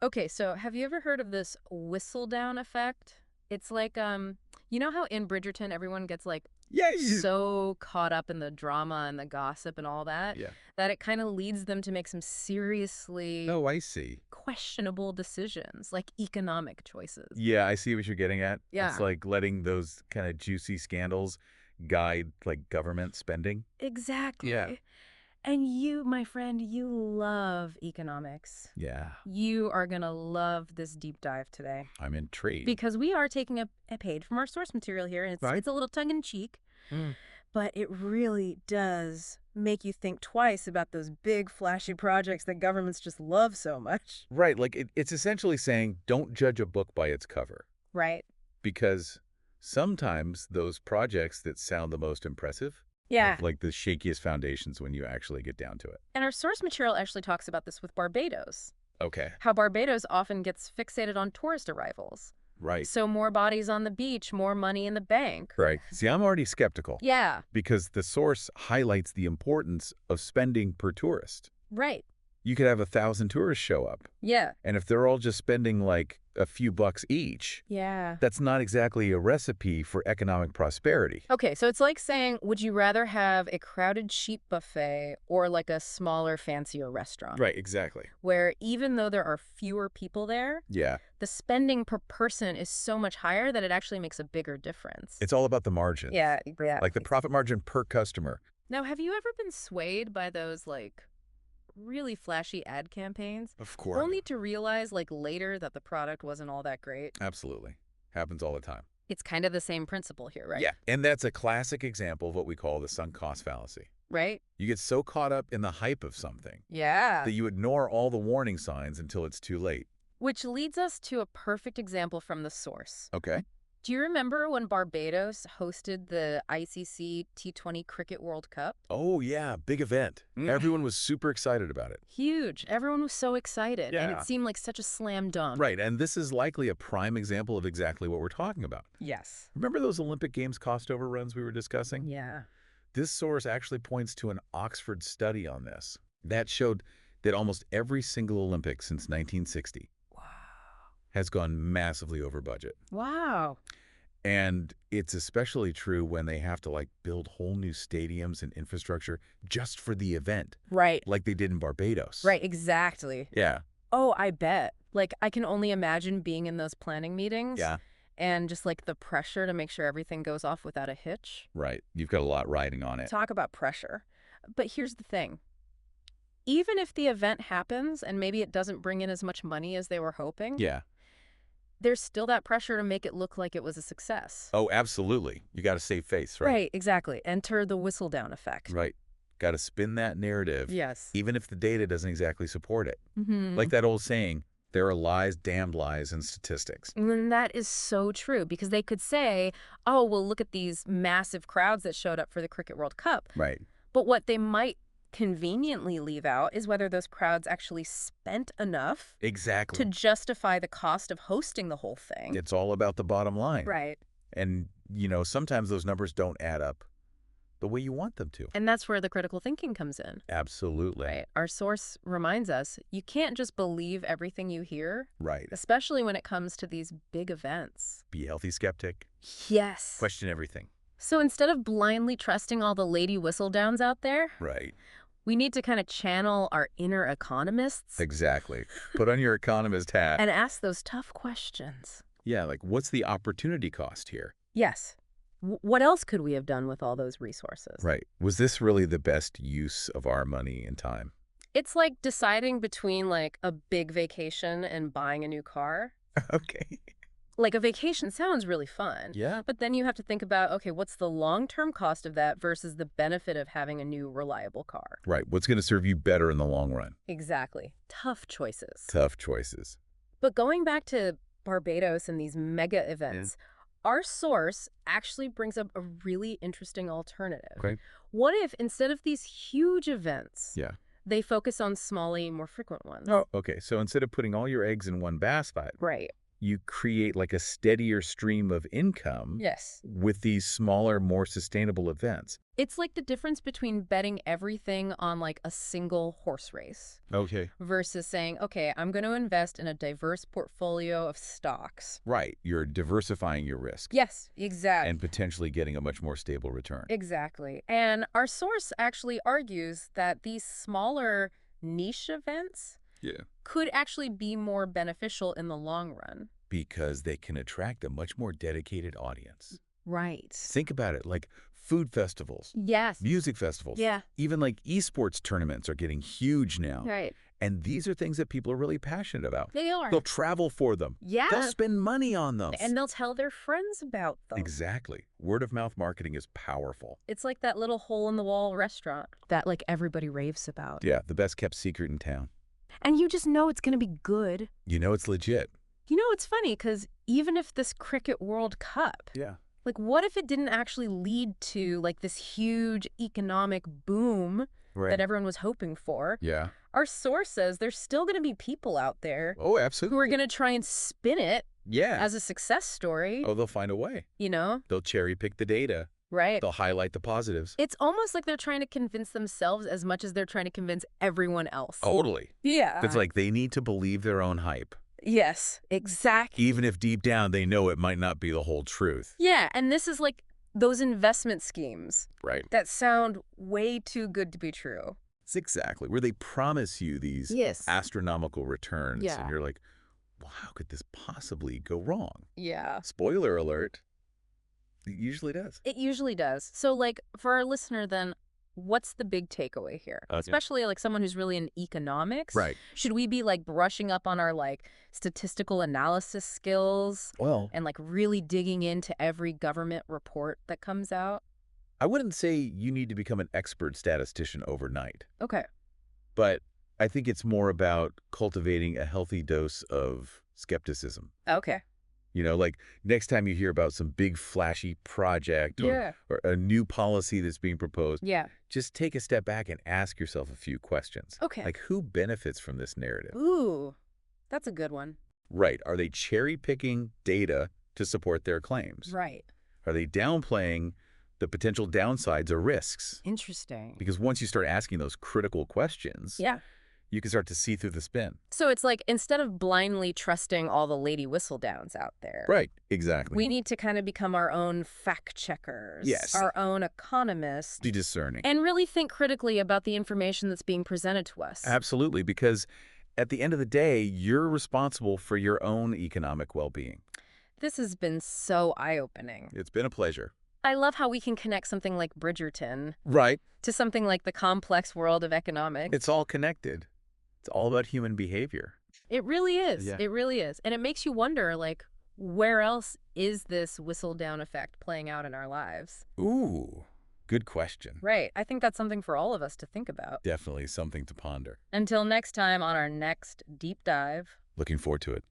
Okay, so have you ever heard of this Whistledown effect? It's like, you know how in Bridgerton everyone gets like Yeah, so caught up in the drama and the gossip and all that, yeah. that it kind of leads them to make some seriously Oh, I see. questionable decisions, like economic choices. Yeah, I see what you're getting at. It's Yeah, like letting those kind of juicy scandals guide like government spending. Yeah. exactly. And you, my friend, you love economics. Yeah, You are going to love this deep dive today. I'm intrigued. Because we are taking a page from our source material here, and it's Right? it's a little tongue in cheek, Mm. but it really does make you think twice about those big flashy projects that governments just love so much. Right, like it's essentially saying don't judge a book by its cover Right. because sometimes those projects that sound the most impressive Yeah. have like the shakiest foundations when you actually get down to it. And our source material actually talks about this with Barbados. Okay. How Barbados often gets fixated on tourist arrivals. Right. So more bodies on the beach, more money in the bank. Right. See, I'm already skeptical Yeah, because the source highlights the importance of spending per tourist. right. You could have 1,000 tourists show up, Yeah. and if they're all just spending like a few bucks each, Yeah. that's not exactly a recipe for economic prosperity. Okay, so it's like saying, would you rather have a crowded sheep buffet or like a smaller, fancier restaurant? Right, exactly. Where even though there are fewer people there, Yeah. the spending per person is so much higher that it actually makes a bigger difference. It's all about the margins. Yeah. Like the profit margin per customer. Now, have you ever been swayed by those like really flashy ad campaigns, Of course. only to realize like later that the product wasn't all that great? Absolutely. Happens all the time. It's kind of the same principle here, right? Yeah. And that's a classic example of what we call the sunk cost fallacy. Right? You get so caught up in the hype of something Yeah. that you ignore all the warning signs until it's too late. Which leads us to a perfect example from the source. Okay. Do you remember when Barbados hosted the ICC T20 Cricket World Cup? Oh, yeah. Big event. Everyone was super excited about it. Huge. Everyone was so excited, and Yeah. it seemed like such a slam dunk. Right. And this is likely a prime example of exactly what we're talking about. Yes. Remember those Olympic Games cost overruns we were discussing? Yeah. This source actually points to an Oxford study on this that showed that almost every single Olympic since 1960 Wow. has gone massively over budget. Wow. And it's especially true when they have to like build whole new stadiums and infrastructure just for the event, Right. like they did in Barbados. Right, exactly. Yeah. Oh, I bet. Like, I can only imagine being in those planning meetings. Yeah. And just like the pressure to make sure everything goes off without a hitch. Right. You've got a lot riding on it. Talk about pressure. But here's the thing. Even if the event happens and maybe it doesn't bring in as much money as they were hoping, Yeah. there's still that pressure to make it look like it was a success. Oh, absolutely. You got to save face, right? Right, exactly. Enter the Whistledown effect. Right. Got to spin that narrative, Yes. even if the data doesn't exactly support it. Mm-hmm. Like that old saying, there are lies, damned lies, in statistics. And that is so true because they could say, oh, well, look at these massive crowds that showed up for the Cricket World Cup. Right. But what they might conveniently leave out is whether those crowds actually spent enough Exactly. to justify the cost of hosting the whole thing. It's all about the bottom line. Right. And, sometimes those numbers don't add up the way you want them to. And that's where the critical thinking comes in. Absolutely. Right. Our source reminds us you can't just believe everything you hear, Right. especially when it comes to these big events. Be a healthy skeptic. Yes. Question everything. So instead of blindly trusting all the lady whistledowns out there, Right. we need to kind of channel our inner economists Exactly. Put on your economist hat. and ask those tough questions. Yeah, like what's the opportunity cost here? Yes. What else could we have done with all those resources? Right. Was this really the best use of our money and time? It's like deciding between like a big vacation and buying a new car. Okay. Like a vacation sounds really fun. Yeah. But then you have to think about, okay, what's the long-term cost of that versus the benefit of having a new reliable car? Right. What's going to serve you better in the long run? Exactly. Tough choices. Tough choices. But going back to Barbados and these mega events, our source actually brings up a really interesting alternative. Okay. What if instead of these huge events, Yeah. they focus on smaller, more frequent ones? Oh, okay. So instead of putting all your eggs in one basket, Right. you create like a steadier stream of income Yes. with these smaller, more sustainable events. It's like the difference between betting everything on like a single horse race Okay. versus saying, okay, I'm going to invest in a diverse portfolio of stocks. Right. You're diversifying your risk Yes, and exactly. potentially getting a much more stable return. Exactly. And our source actually argues that these smaller niche events Yeah. could actually be more beneficial in the long run. Because they can attract a much more dedicated audience. Right. Think about it, like food festivals, Yes. music festivals, Yeah. even like esports tournaments are getting huge now. Right. And these are things that people are really passionate about. They are. They'll travel for them. They'll Yeah. spend money on them. And they'll tell their friends about them. Exactly. Word of mouth marketing is powerful. It's like that little hole in the wall restaurant that like everybody raves about. Yeah, the best kept secret in town. And you just know it's going to be good. You know it's legit. You know, it's funny because even if this Cricket World Cup, Yeah. like what if it didn't actually lead to like this huge economic boom Right. that everyone was hoping for? Yeah. Our source says there's still going to be people out there Oh, who absolutely. are going to try and spin it Yeah. as a success story, Oh, they'll find a way. you know? They'll cherry pick the data. Right. They'll highlight the positives. It's almost like they're trying to convince themselves as much as they're trying to convince everyone else. Totally. Yeah. It's like they need to believe their own hype, Yes, exactly. even if deep down they know it might not be the whole truth. Yeah, and this is like those investment schemes Right. that sound way too good to be true. It's exactly where they promise you these Yes. astronomical returns. Yeah. And you're like, well, how could this possibly go wrong? Yeah. Spoiler alert. It usually does. It usually does. So, like, for our listener, then, what's the big takeaway here? Okay. Especially, like, someone who's really in economics. Right. Should we be, like, brushing up on our, like, statistical analysis skills Well, and, like, really digging into every government report that comes out? I wouldn't say you need to become an expert statistician overnight, Okay. but I think it's more about cultivating a healthy dose of skepticism. Okay. You know, like next time you hear about some big flashy project Yeah. or a new policy that's being proposed, Yeah. just take a step back and ask yourself a few questions. Okay. Like, who benefits from this narrative? Ooh, that's a good one. Right. Are they cherry picking data to support their claims? Right. Are they downplaying the potential downsides or risks? Interesting. Because once you start asking those critical questions, Yeah. you can start to see through the spin. So it's like instead of blindly trusting all the Lady Whistledowns out there, Right. Exactly. we need to kind of become our own fact checkers, Yes. our own economists, Be discerning. and really think critically about the information that's being presented to us. Absolutely. Because at the end of the day, you're responsible for your own economic well-being. This has been so eye-opening. It's been a pleasure. I love how we can connect something like Bridgerton Right. to something like the complex world of economics. It's all connected. It's all about human behavior. It really is. Yeah. It really is. And it makes you wonder, like, where else is this Whistledown effect playing out in our lives? Ooh, good question. Right. I think that's something for all of us to think about. Definitely something to ponder. Until next time on our next deep dive. Looking forward to it.